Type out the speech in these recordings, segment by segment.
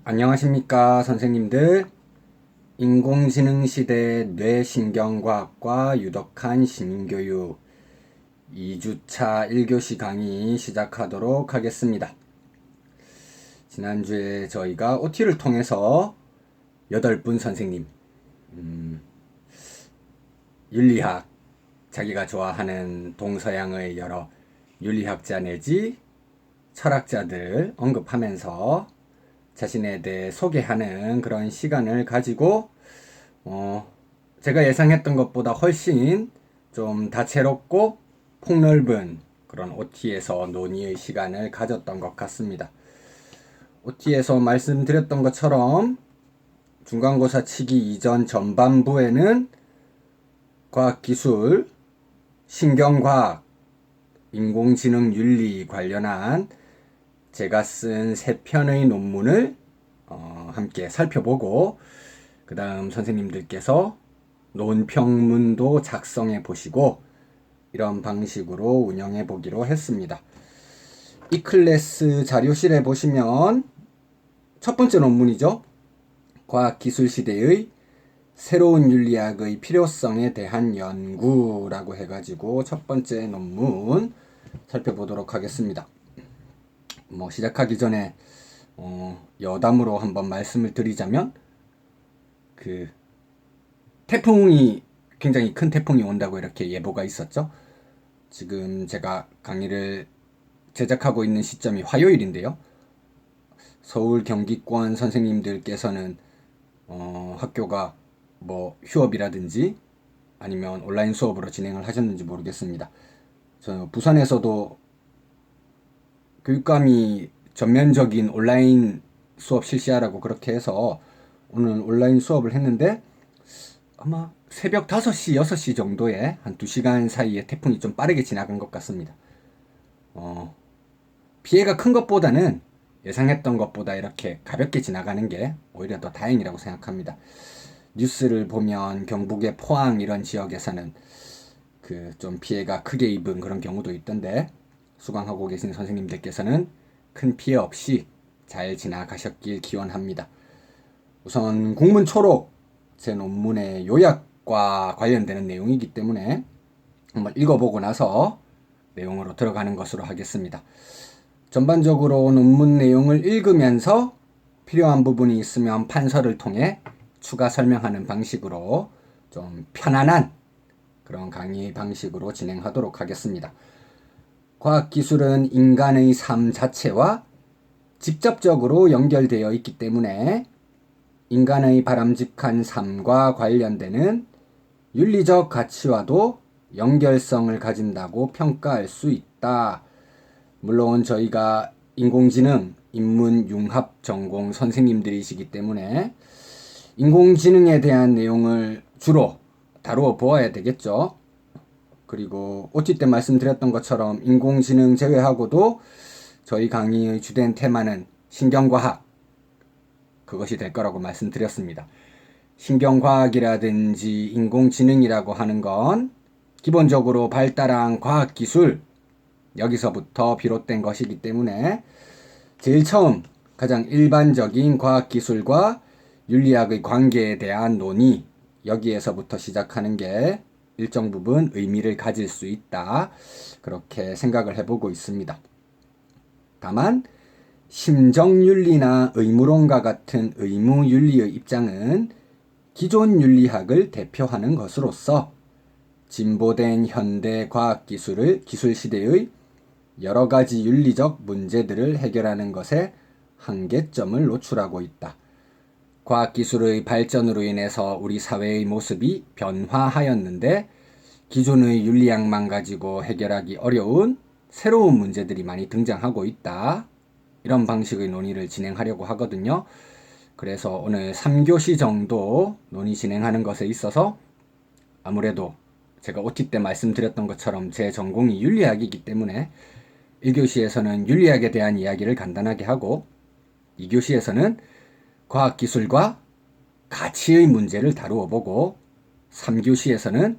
안녕하십니까, 선생님들. 인공지능 시대 뇌신경과학과 유덕한 시민교육 2주차 1교시 강의 시작하도록 하겠습니다. 지난주에 저희가 OT를 통해서 8분 선생님, 윤리학, 자기가 좋아하는 동서양의 여러 윤리학자 내지 철학자들 언급하면서 자신에 대해 소개하는 그런 시간을 가지고 제가 예상했던 것보다 훨씬 좀 다채롭고 폭넓은 그런 OT에서 논의의 시간을 가졌던 것 같습니다. OT에서 말씀드렸던 것처럼 중간고사 치기 이전 전반부에는 과학기술, 신경과학, 인공지능 윤리 관련한 제가 쓴 3편의 논문을 함께 살펴보고 그 다음 선생님들께서 논평문도 작성해 보시고 이런 방식으로 운영해 보기로 했습니다. 이 클래스 자료실에 보시면 첫 번째 논문이죠. 과학기술 시대의 새로운 윤리학의 필요성에 대한 연구라고 해가지고 첫 번째 논문 살펴보도록 하겠습니다. 시작하기 전에 여담으로 한번 말씀을 드리자면 태풍이 굉장히 큰 태풍이 온다고 이렇게 예보가 있었죠. 지금 제가 강의를 제작하고 있는 시점이 화요일인데요. 서울 경기권 선생님들께서는 학교가 휴업이라든지 아니면 온라인 수업으로 진행을 하셨는지 모르겠습니다. 저 부산에서도 교육감이 전면적인 온라인 수업 실시하라고 그렇게 해서 오늘 온라인 수업을 했는데 아마 새벽 5시, 6시 정도에 한 2시간 사이에 태풍이 좀 빠르게 지나간 것 같습니다. 피해가 큰 것보다는 예상했던 것보다 이렇게 가볍게 지나가는 게 오히려 더 다행이라고 생각합니다. 뉴스를 보면 경북의 포항 이런 지역에서는 좀 피해가 크게 입은 그런 경우도 있던데 수강하고 계신 선생님들께서는 큰 피해 없이 잘 지나가셨길 기원합니다. 우선 국문 초록 제 논문의 요약과 관련되는 내용이기 때문에 한번 읽어보고 나서 내용으로 들어가는 것으로 하겠습니다. 전반적으로 논문 내용을 읽으면서 필요한 부분이 있으면 판서를 통해 추가 설명하는 방식으로 좀 편안한 그런 강의 방식으로 진행하도록 하겠습니다. 과학기술은 인간의 삶 자체와 직접적으로 연결되어 있기 때문에 인간의 바람직한 삶과 관련되는 윤리적 가치와도 연결성을 가진다고 평가할 수 있다. 물론 저희가 인공지능, 인문융합 전공 선생님들이시기 때문에 인공지능에 대한 내용을 주로 다루어 보아야 되겠죠. 그리고 OT 때 말씀드렸던 것처럼 인공지능 제외하고도 저희 강의의 주된 테마는 신경과학, 그것이 될 거라고 말씀드렸습니다. 신경과학이라든지 인공지능이라고 하는 건 기본적으로 발달한 과학기술, 여기서부터 비롯된 것이기 때문에 제일 처음 가장 일반적인 과학기술과 윤리학의 관계에 대한 논의, 여기에서부터 시작하는 게 일정 부분 의미를 가질 수 있다. 그렇게 생각을 해보고 있습니다. 다만 심정윤리나 의무론과 같은 의무윤리의 입장은 기존 윤리학을 대표하는 것으로서 진보된 현대 과학기술을 기술시대의 여러가지 윤리적 문제들을 해결하는 것에 한계점을 노출하고 있다. 과학기술의 발전으로 인해서 우리 사회의 모습이 변화하였는데 기존의 윤리학만 가지고 해결하기 어려운 새로운 문제들이 많이 등장하고 있다. 이런 방식의 논의를 진행하려고 하거든요. 그래서 오늘 3교시 정도 논의 진행하는 것에 있어서 아무래도 제가 OT 때 말씀드렸던 것처럼 제 전공이 윤리학이기 때문에 1교시에서는 윤리학에 대한 이야기를 간단하게 하고 2교시에서는 과학기술과 가치의 문제를 다루어 보고 3교시에서는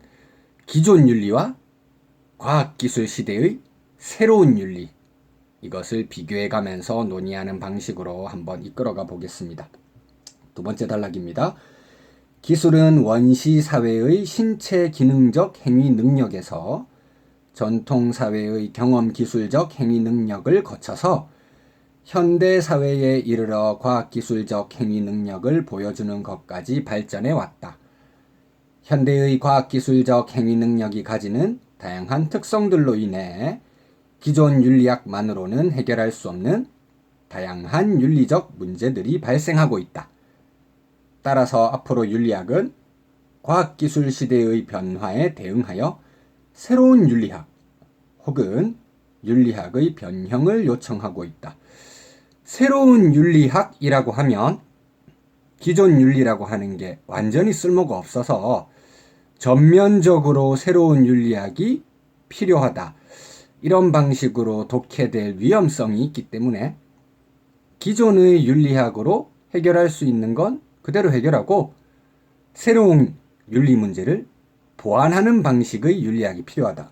기존 윤리와 과학기술 시대의 새로운 윤리, 이것을 비교해 가면서 논의하는 방식으로 한번 이끌어가 보겠습니다. 두 번째 단락입니다. 기술은 원시 사회의 신체 기능적 행위 능력에서 전통 사회의 경험 기술적 행위 능력을 거쳐서 현대 사회에 이르러 과학기술적 행위 능력을 보여주는 것까지 발전해 왔다. 현대의 과학기술적 행위 능력이 가지는 다양한 특성들로 인해 기존 윤리학만으로는 해결할 수 없는 다양한 윤리적 문제들이 발생하고 있다. 따라서 앞으로 윤리학은 과학기술 시대의 변화에 대응하여 새로운 윤리학 혹은 윤리학의 변형을 요청하고 있다. 새로운 윤리학이라고 하면 기존 윤리라고 하는 게 완전히 쓸모가 없어서 전면적으로 새로운 윤리학이 필요하다. 이런 방식으로 독해될 위험성이 있기 때문에 기존의 윤리학으로 해결할 수 있는 건 그대로 해결하고 새로운 윤리 문제를 보완하는 방식의 윤리학이 필요하다.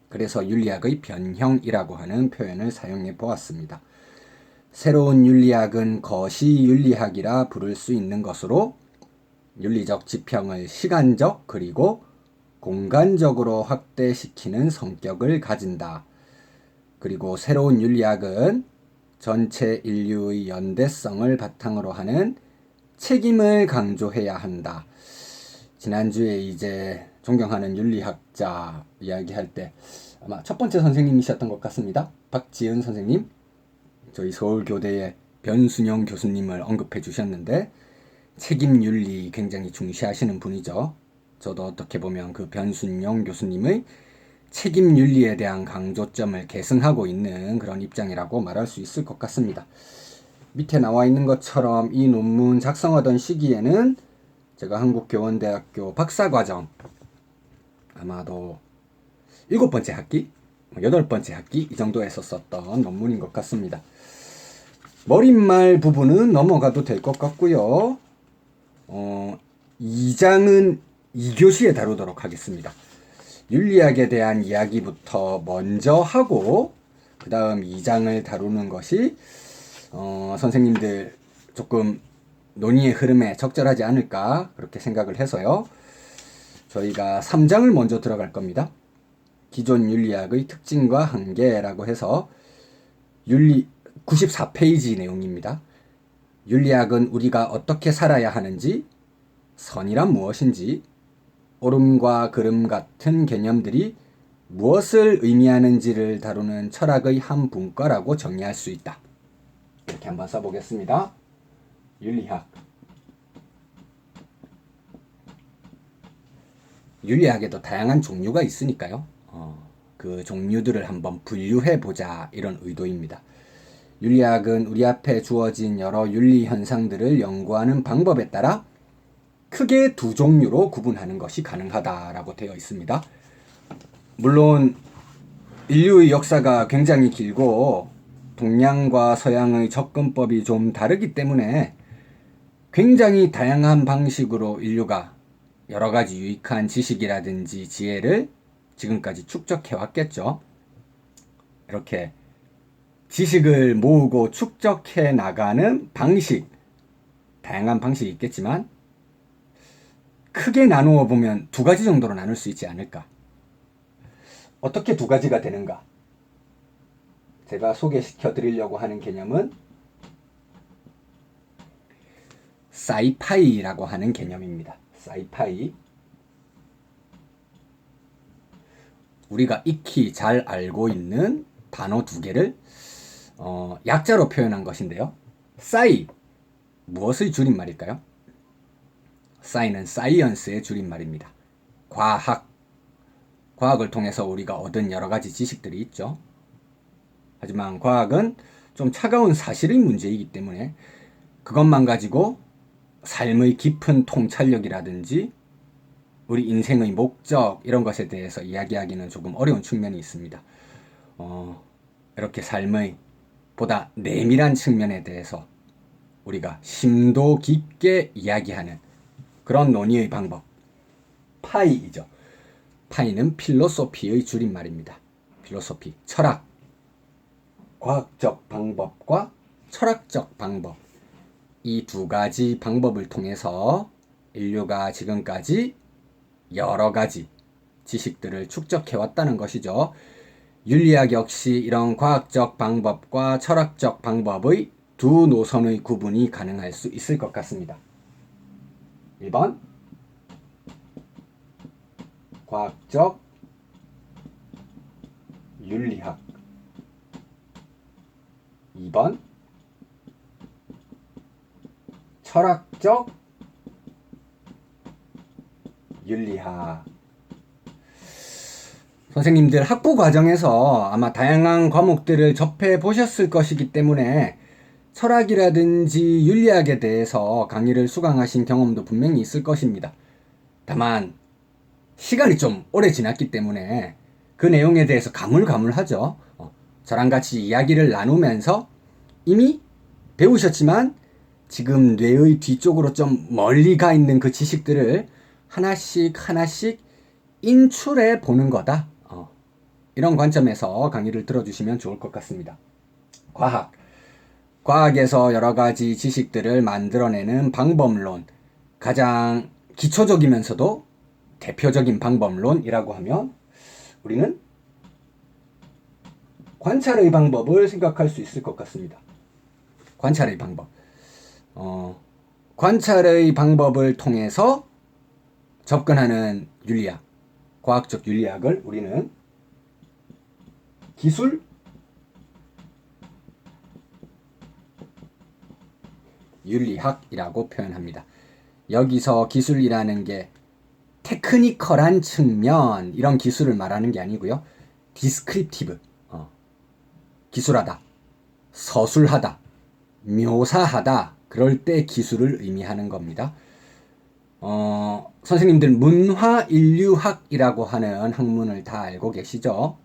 그래서 윤리학의 변형이라고 하는 표현을 사용해 보았습니다. 새로운 윤리학은 거시윤리학이라 부를 수 있는 것으로 윤리적 지평을 시간적 그리고 공간적으로 확대시키는 성격을 가진다. 그리고 새로운 윤리학은 전체 인류의 연대성을 바탕으로 하는 책임을 강조해야 한다. 지난주에 이제 존경하는 윤리학자 이야기할 때 아마 첫 번째 선생님이셨던 것 같습니다. 박지은 선생님, 저희 서울교대의 변순영 교수님을 언급해 주셨는데 책임윤리 굉장히 중시하시는 분이죠. 저도 어떻게 보면 그 변순영 교수님의 책임윤리에 대한 강조점을 계승하고 있는 그런 입장이라고 말할 수 있을 것 같습니다. 밑에 나와 있는 것처럼 이 논문 작성하던 시기에는 제가 한국교원대학교 박사과정 아마도 7번째 학기, 8번째 학기 이 정도에서 썼던 논문인 것 같습니다. 머릿말 부분은 넘어가도 될 것 같고요. 2장은 2교시에 다루도록 하겠습니다. 윤리학에 대한 이야기부터 먼저 하고 그 다음 2장을 다루는 것이 선생님들 조금 논의의 흐름에 적절하지 않을까 그렇게 생각을 해서요. 저희가 3장을 먼저 들어갈 겁니다. 기존 윤리학의 특징과 한계라고 해서 94페이지 내용입니다. 윤리학은 우리가 어떻게 살아야 하는지, 선이란 무엇인지, 옳음과 그름 같은 개념들이 무엇을 의미하는지를 다루는 철학의 한 분과라고 정의할 수 있다. 이렇게 한번 써보겠습니다. 윤리학. 윤리학에도 다양한 종류가 있으니까요. 그 종류들을 한번 분류해보자 이런 의도입니다. 윤리학은 우리 앞에 주어진 여러 윤리 현상들을 연구하는 방법에 따라 크게 두 종류로 구분하는 것이 가능하다라고 되어 있습니다. 물론 인류의 역사가 굉장히 길고 동양과 서양의 접근법이 좀 다르기 때문에 굉장히 다양한 방식으로 인류가 여러 가지 유익한 지식이라든지 지혜를 지금까지 축적해 왔겠죠. 이렇게 지식을 모으고 축적해 나가는 방식, 다양한 방식이 있겠지만 크게 나누어 보면 두 가지 정도로 나눌 수 있지 않을까. 어떻게 두 가지가 되는가? 제가 소개시켜 드리려고 하는 개념은 사이파이라고 하는 개념입니다. 사이파이. 우리가 익히 잘 알고 있는 단어 두 개를 약자로 표현한 것인데요. 사이, 무엇의 줄임말일까요? 사이는 사이언스의 줄임말입니다. 과학. 과학을 통해서 우리가 얻은 여러 가지 지식들이 있죠. 하지만 과학은 좀 차가운 사실의 문제이기 때문에 그것만 가지고 삶의 깊은 통찰력이라든지 우리 인생의 목적 이런 것에 대해서 이야기하기는 조금 어려운 측면이 있습니다. 이렇게 삶의 보다 내밀한 측면에 대해서 우리가 심도 깊게 이야기하는 그런 논의의 방법, 파이이죠. 파이는 필로소피의 줄임말입니다. 필로소피, 철학. 과학적 방법과 철학적 방법, 이 두 가지 방법을 통해서 인류가 지금까지 여러 가지 지식들을 축적해 왔다는 것이죠. 윤리학 역시 이런 과학적 방법과 철학적 방법의 두 노선의 구분이 가능할 수 있을 것 같습니다. 1번 과학적 윤리학, 2번 철학적 윤리학. 선생님들 학부 과정에서 아마 다양한 과목들을 접해 보셨을 것이기 때문에 철학이라든지 윤리학에 대해서 강의를 수강하신 경험도 분명히 있을 것입니다. 다만 시간이 좀 오래 지났기 때문에 그 내용에 대해서 가물가물하죠. 저랑 같이 이야기를 나누면서 이미 배우셨지만 지금 뇌의 뒤쪽으로 좀 멀리 가 있는 그 지식들을 하나씩 인출해 보는 거다. 이런 관점에서 강의를 들어주시면 좋을 것 같습니다. 과학에서 여러 가지 지식들을 만들어내는 방법론, 가장 기초적이면서도 대표적인 방법론이라고 하면 우리는 관찰의 방법을 생각할 수 있을 것 같습니다. 관찰의 방법. 관찰의 방법을 통해서 접근하는 윤리학, 과학적 윤리학을 우리는 기술 윤리학이라고 표현합니다. 여기서 기술이라는 게 테크니컬한 측면, 이런 기술을 말하는 게 아니고요. 디스크립티브, 기술하다, 서술하다, 묘사하다, 그럴 때 기술을 의미하는 겁니다. 선생님들 문화인류학이라고 하는 학문을 다 알고 계시죠?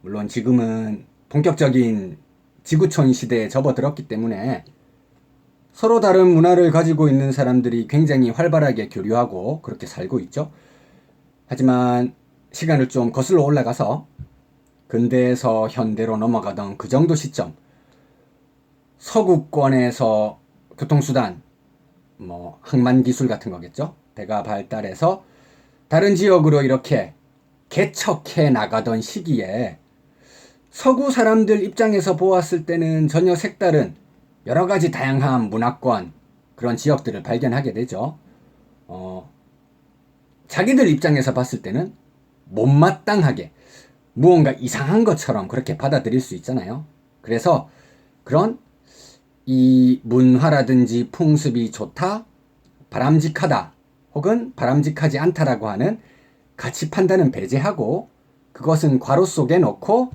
물론 지금은 본격적인 지구촌 시대에 접어들었기 때문에 서로 다른 문화를 가지고 있는 사람들이 굉장히 활발하게 교류하고 그렇게 살고 있죠. 하지만 시간을 좀 거슬러 올라가서 근대에서 현대로 넘어가던 그 정도 시점, 서구권에서 교통수단, 항만기술 같은 거겠죠. 배가 발달해서 다른 지역으로 이렇게 개척해 나가던 시기에 서구 사람들 입장에서 보았을 때는 전혀 색다른 여러 가지 다양한 문화권, 그런 지역들을 발견하게 되죠. 자기들 입장에서 봤을 때는 못마땅하게 무언가 이상한 것처럼 그렇게 받아들일 수 있잖아요. 그래서 그런 이 문화라든지 풍습이 좋다, 바람직하다, 혹은 바람직하지 않다라고 하는 가치 판단은 배제하고 그것은 괄호 속에 넣고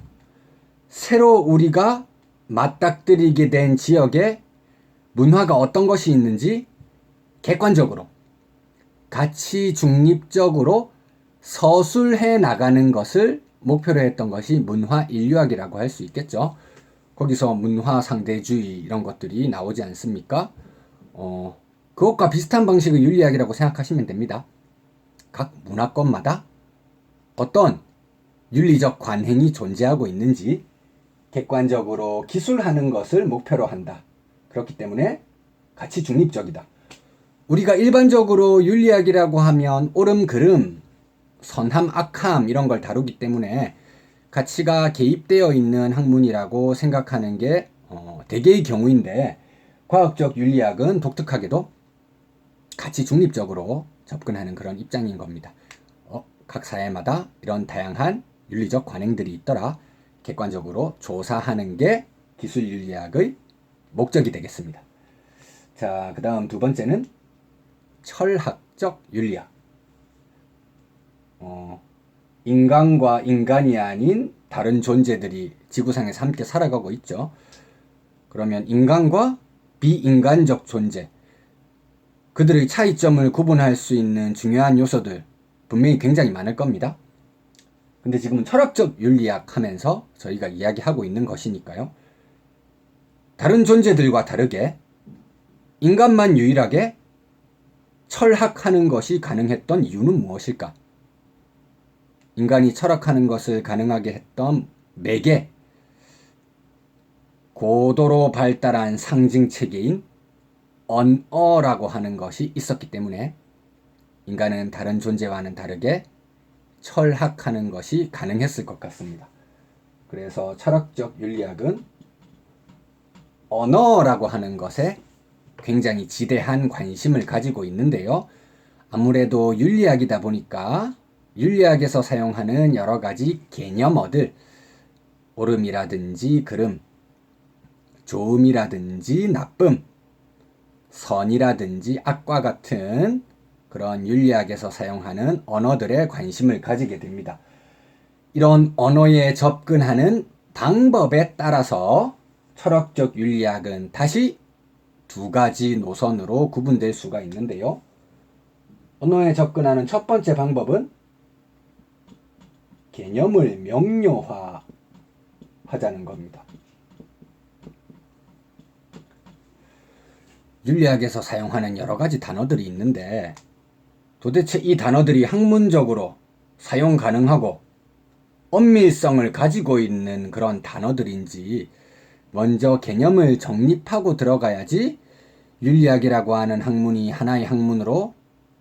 새로 우리가 맞닥뜨리게 된 지역에 문화가 어떤 것이 있는지 객관적으로, 가치 중립적으로 서술해 나가는 것을 목표로 했던 것이 문화인류학이라고 할 수 있겠죠. 거기서 문화상대주의 이런 것들이 나오지 않습니까? 그것과 비슷한 방식의 윤리학이라고 생각하시면 됩니다. 각 문화권마다 어떤 윤리적 관행이 존재하고 있는지 객관적으로 기술하는 것을 목표로 한다. 그렇기 때문에 가치 중립적이다. 우리가 일반적으로 윤리학이라고 하면 옳음, 그름, 선함, 악함 이런 걸 다루기 때문에 가치가 개입되어 있는 학문이라고 생각하는 게 대개의 경우인데, 과학적 윤리학은 독특하게도 가치 중립적으로 접근하는 그런 입장인 겁니다. 각 사회마다 이런 다양한 윤리적 관행들이 있더라. 객관적으로 조사하는 게 기술윤리학의 목적이 되겠습니다. 자, 그 다음 두 번째는 철학적 윤리학. 인간과 인간이 아닌 다른 존재들이 지구상에서 함께 살아가고 있죠. 그러면 인간과 비인간적 존재, 그들의 차이점을 구분할 수 있는 중요한 요소들 분명히 굉장히 많을 겁니다. 근데 지금은 철학적 윤리학 하면서 저희가 이야기하고 있는 것이니까요. 다른 존재들과 다르게 인간만 유일하게 철학하는 것이 가능했던 이유는 무엇일까? 인간이 철학하는 것을 가능하게 했던 매개, 고도로 발달한 상징체계인 언어라고 하는 것이 있었기 때문에 인간은 다른 존재와는 다르게 철학하는 것이 가능했을 것 같습니다. 그래서 철학적 윤리학은 언어라고 하는 것에 굉장히 지대한 관심을 가지고 있는데요. 아무래도 윤리학이다 보니까 윤리학에서 사용하는 여러 가지 개념어들, 옳음이라든지 그름, 좋음이라든지 나쁨, 선이라든지 악과 같은 그런 윤리학에서 사용하는 언어들에 관심을 가지게 됩니다. 이런 언어에 접근하는 방법에 따라서 철학적 윤리학은 다시 두 가지 노선으로 구분될 수가 있는데요. 언어에 접근하는 첫 번째 방법은 개념을 명료화하자는 겁니다. 윤리학에서 사용하는 여러 가지 단어들이 있는데 도대체 이 단어들이 학문적으로 사용 가능하고 엄밀성을 가지고 있는 그런 단어들인지 먼저 개념을 정립하고 들어가야지 윤리학이라고 하는 학문이 하나의 학문으로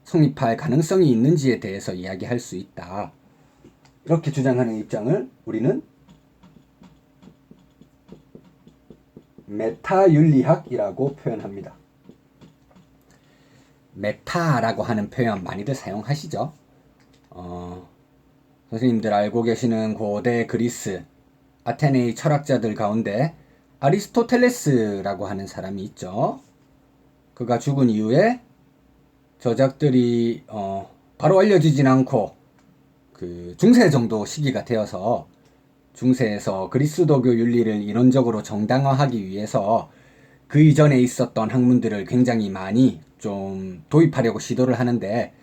성립할 가능성이 있는지에 대해서 이야기할 수 있다. 이렇게 주장하는 입장을 우리는 메타윤리학이라고 표현합니다. 메타라고 하는 표현 많이들 사용하시죠? 선생님들 알고 계시는 고대 그리스 아테네의 철학자들 가운데 아리스토텔레스라고 하는 사람이 있죠. 그가 죽은 이후에 저작들이 바로 알려지진 않고 그 중세 정도 시기가 되어서 중세에서 그리스도교 윤리를 이론적으로 정당화하기 위해서 그 이전에 있었던 학문들을 굉장히 많이 좀 도입하려고 시도를 하는데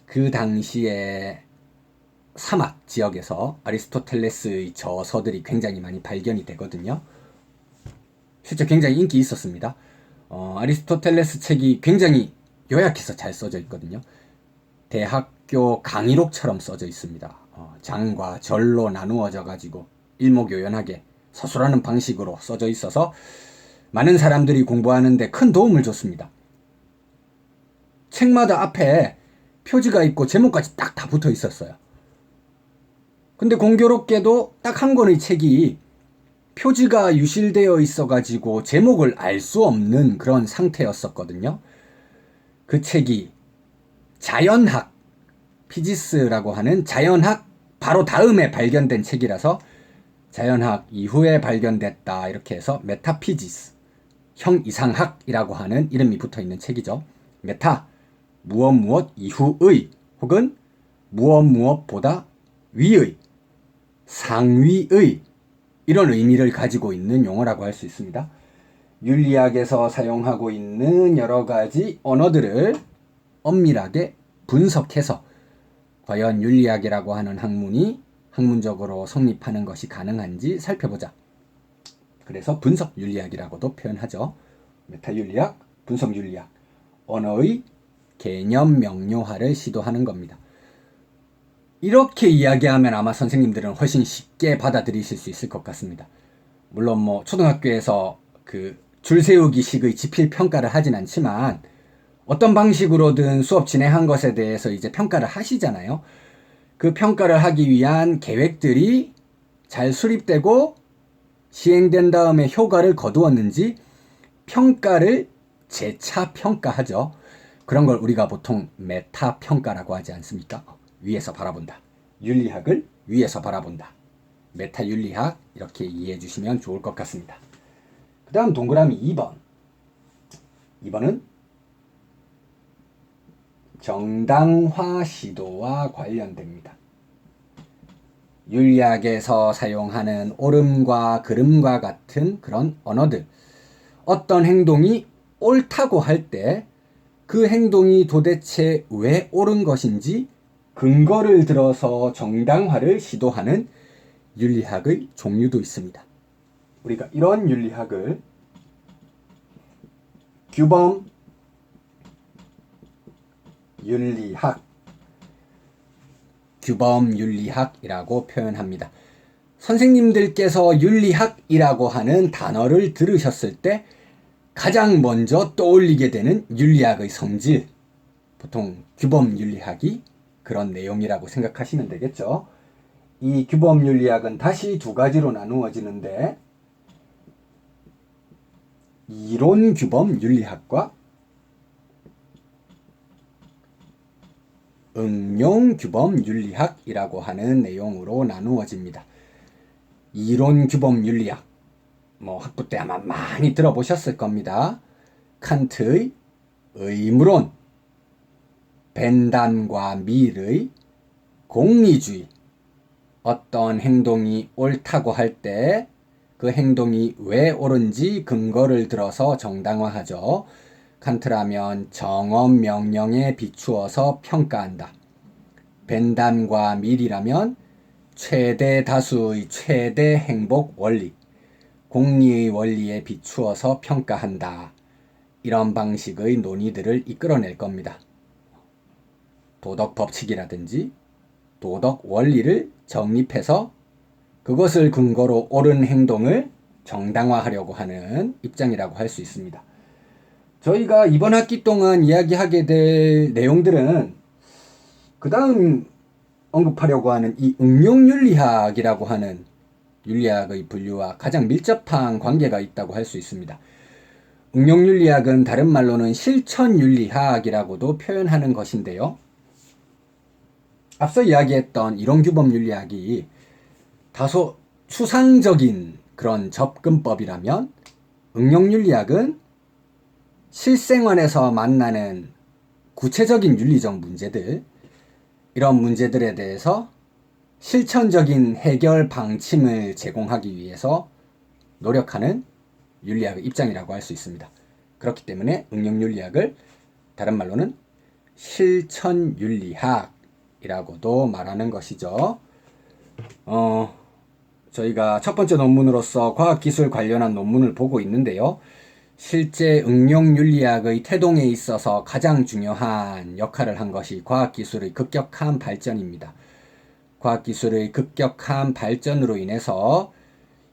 그 당시에 사막 지역에서 아리스토텔레스의 저서들이 굉장히 많이 발견이 되거든요. 실제 굉장히 인기 있었습니다. 아리스토텔레스 책이 굉장히 요약해서 잘 써져 있거든요. 대학교 강의록처럼 써져 있습니다. 장과 절로 나누어져 가지고 일목요연하게 서술하는 방식으로 써져 있어서 많은 사람들이 공부하는데 큰 도움을 줬습니다. 책마다 앞에 표지가 있고 제목까지 딱 다 붙어 있었어요. 근데 공교롭게도 딱 한 권의 책이 표지가 유실되어 있어가지고 제목을 알 수 없는 그런 상태였었거든요. 그 책이 자연학, 피지스라고 하는 자연학 바로 다음에 발견된 책이라서 자연학 이후에 발견됐다 이렇게 해서 메타피지스, 형이상학이라고 하는 이름이 붙어있는 책이죠. 메타, 무엇 이후의 혹은 무엇보다 위의, 상위의 이런 의미를 가지고 있는 용어라고 할 수 있습니다. 윤리학에서 사용하고 있는 여러 가지 언어들을 엄밀하게 분석해서 과연 윤리학이라고 하는 학문이 학문적으로 성립하는 것이 가능한지 살펴보자. 그래서 분석윤리학이라고도 표현하죠. 메타윤리학, 분석윤리학, 언어의 개념 명료화를 시도하는 겁니다. 이렇게 이야기하면 아마 선생님들은 훨씬 쉽게 받아들이실 수 있을 것 같습니다. 물론 뭐 초등학교에서 그 줄세우기식의 지필평가를 하진 않지만 어떤 방식으로든 수업 진행한 것에 대해서 이제 평가를 하시잖아요. 그 평가를 하기 위한 계획들이 잘 수립되고 시행된 다음에 효과를 거두었는지 평가를 재차 평가하죠. 그런 걸 우리가 보통 메타 평가라고 하지 않습니까? 위에서 바라본다. 윤리학을 위에서 바라본다. 메타 윤리학 이렇게 이해해 주시면 좋을 것 같습니다. 그 다음 동그라미 2번. 2번은 정당화 시도와 관련됩니다. 윤리학에서 사용하는 옳음과 그름과 같은 그런 언어들. 어떤 행동이 옳다고 할 때 그 행동이 도대체 왜 옳은 것인지 근거를 들어서 정당화를 시도하는 윤리학의 종류도 있습니다. 우리가 이런 윤리학을 규범 윤리학, 규범 윤리학이라고 표현합니다. 선생님들께서 윤리학이라고 하는 단어를 들으셨을 때 가장 먼저 떠올리게 되는 윤리학의 성질, 보통 규범윤리학이 그런 내용이라고 생각하시면 되겠죠. 이 규범윤리학은 다시 두 가지로 나누어지는데 이론규범윤리학과 응용규범윤리학이라고 하는 내용으로 나누어집니다. 이론규범윤리학, 학부 때 아마 많이 들어보셨을 겁니다. 칸트의 의무론, 벤담과 밀의 공리주의, 어떤 행동이 옳다고 할 때 그 행동이 왜 옳은지 근거를 들어서 정당화하죠. 칸트라면 정엄 명령에 비추어서 평가한다. 벤담과 밀이라면 최대 다수의 최대 행복 원리, 공리의 원리에 비추어서 평가한다. 이런 방식의 논의들을 이끌어낼 겁니다. 도덕 법칙이라든지 도덕 원리를 정립해서 그것을 근거로 옳은 행동을 정당화하려고 하는 입장이라고 할 수 있습니다. 저희가 이번 학기 동안 이야기하게 될 내용들은 그 다음 언급하려고 하는 이 응용윤리학이라고 하는 윤리학의 분류와 가장 밀접한 관계가 있다고 할 수 있습니다. 응용윤리학은 다른 말로는 실천윤리학이라고도 표현하는 것인데요. 앞서 이야기했던 이론규범윤리학이 다소 추상적인 그런 접근법이라면 응용윤리학은 실생활에서 만나는 구체적인 윤리적 문제들, 이런 문제들에 대해서 실천적인 해결 방침을 제공하기 위해서 노력하는 윤리학의 입장이라고 할 수 있습니다. 그렇기 때문에 응용윤리학을 다른 말로는 실천윤리학이라고도 말하는 것이죠. 저희가 첫 번째 논문으로서 과학기술 관련한 논문을 보고 있는데요. 실제 응용윤리학의 태동에 있어서 가장 중요한 역할을 한 것이 과학기술의 급격한 발전입니다. 과학기술의 급격한 발전으로 인해서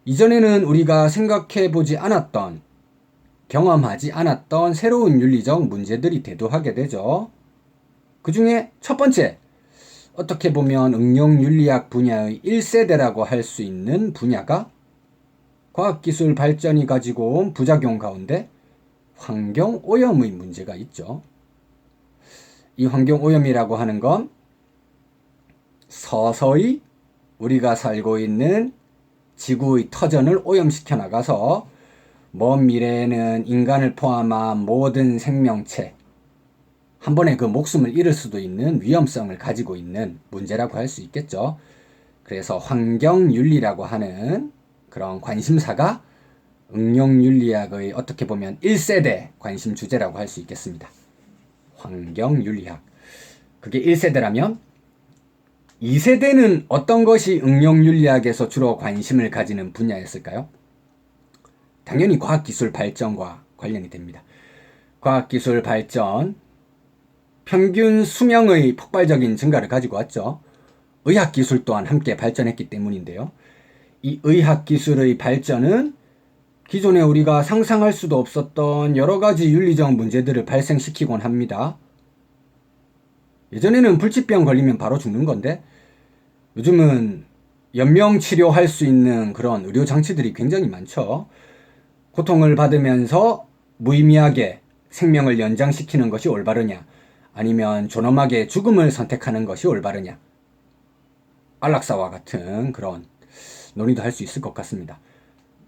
이전에는 우리가 생각해보지 않았던, 경험하지 않았던 새로운 윤리적 문제들이 대두하게 되죠. 그 중에 첫 번째, 어떻게 보면 응용윤리학 분야의 1세대라고 할 수 있는 분야가 과학기술 발전이 가지고 온 부작용 가운데 환경오염의 문제가 있죠. 이 환경오염이라고 하는 건 서서히 우리가 살고 있는 지구의 터전을 오염시켜 나가서 먼 미래에는 인간을 포함한 모든 생명체, 한 번에 그 목숨을 잃을 수도 있는 위험성을 가지고 있는 문제라고 할 수 있겠죠. 그래서 환경윤리라고 하는 그런 관심사가 응용윤리학의 어떻게 보면 1세대 관심 주제라고 할 수 있겠습니다. 환경윤리학. 그게 1세대라면 2세대는 어떤 것이 응용윤리학에서 주로 관심을 가지는 분야였을까요? 당연히 과학기술 발전과 관련이 됩니다. 과학기술 발전, 평균 수명의 폭발적인 증가를 가지고 왔죠. 의학기술 또한 함께 발전했기 때문인데요. 이 의학기술의 발전은 기존에 우리가 상상할 수도 없었던 여러 가지 윤리적 문제들을 발생시키곤 합니다. 예전에는 불치병 걸리면 바로 죽는 건데 요즘은 연명치료할 수 있는 그런 의료장치들이 굉장히 많죠. 고통을 받으면서 무의미하게 생명을 연장시키는 것이 올바르냐, 아니면 존엄하게 죽음을 선택하는 것이 올바르냐, 안락사와 같은 그런 논의도 할 수 있을 것 같습니다.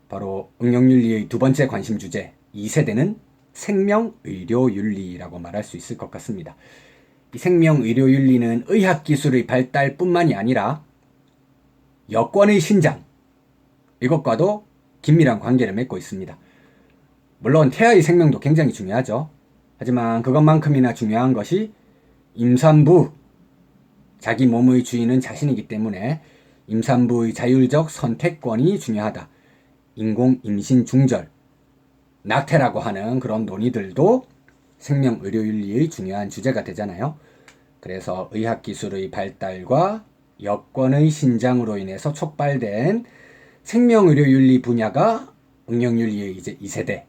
바로 응용윤리의 두 번째 관심 주제 2세대는 생명의료윤리라고 말할 수 있을 것 같습니다. 이 생명의료윤리는 의학기술의 발달뿐만이 아니라 여권의 신장, 이것과도 긴밀한 관계를 맺고 있습니다. 물론 태아의 생명도 굉장히 중요하죠. 하지만 그것만큼이나 중요한 것이 임산부, 자기 몸의 주인은 자신이기 때문에 임산부의 자율적 선택권이 중요하다. 인공 임신 중절, 낙태라고 하는 그런 논의들도 생명의료윤리의 중요한 주제가 되잖아요. 그래서 의학기술의 발달과 여권의 신장으로 인해서 촉발된 생명의료윤리 분야가 응용윤리의 이제 2세대.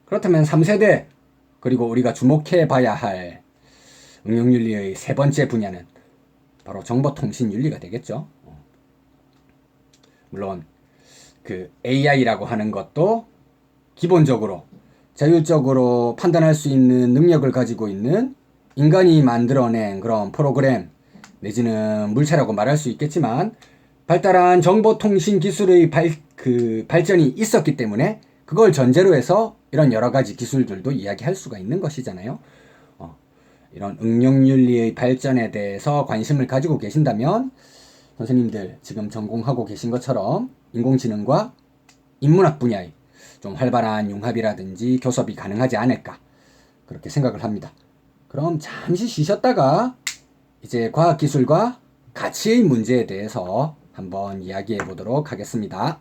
그렇다면 3세대, 그리고 우리가 주목해 봐야 할 응용윤리의 세 번째 분야는 바로 정보통신윤리가 되겠죠. 물론 그 AI라고 하는 것도 기본적으로 자율적으로 판단할 수 있는 능력을 가지고 있는 인간이 만들어낸 그런 프로그램 내지는 물체라고 말할 수 있겠지만, 발달한 정보통신 기술의 발전이 있었기 때문에 그걸 전제로 해서 이런 여러 가지 기술들도 이야기할 수가 있는 것이잖아요. 이런 응용윤리의 발전에 대해서 관심을 가지고 계신다면 선생님들 지금 전공하고 계신 것처럼 인공지능과 인문학 분야의 좀 활발한 융합이라든지 교섭이 가능하지 않을까, 그렇게 생각을 합니다. 그럼 잠시 쉬셨다가 이제 과학기술과 가치의 문제에 대해서 한번 이야기해 보도록 하겠습니다.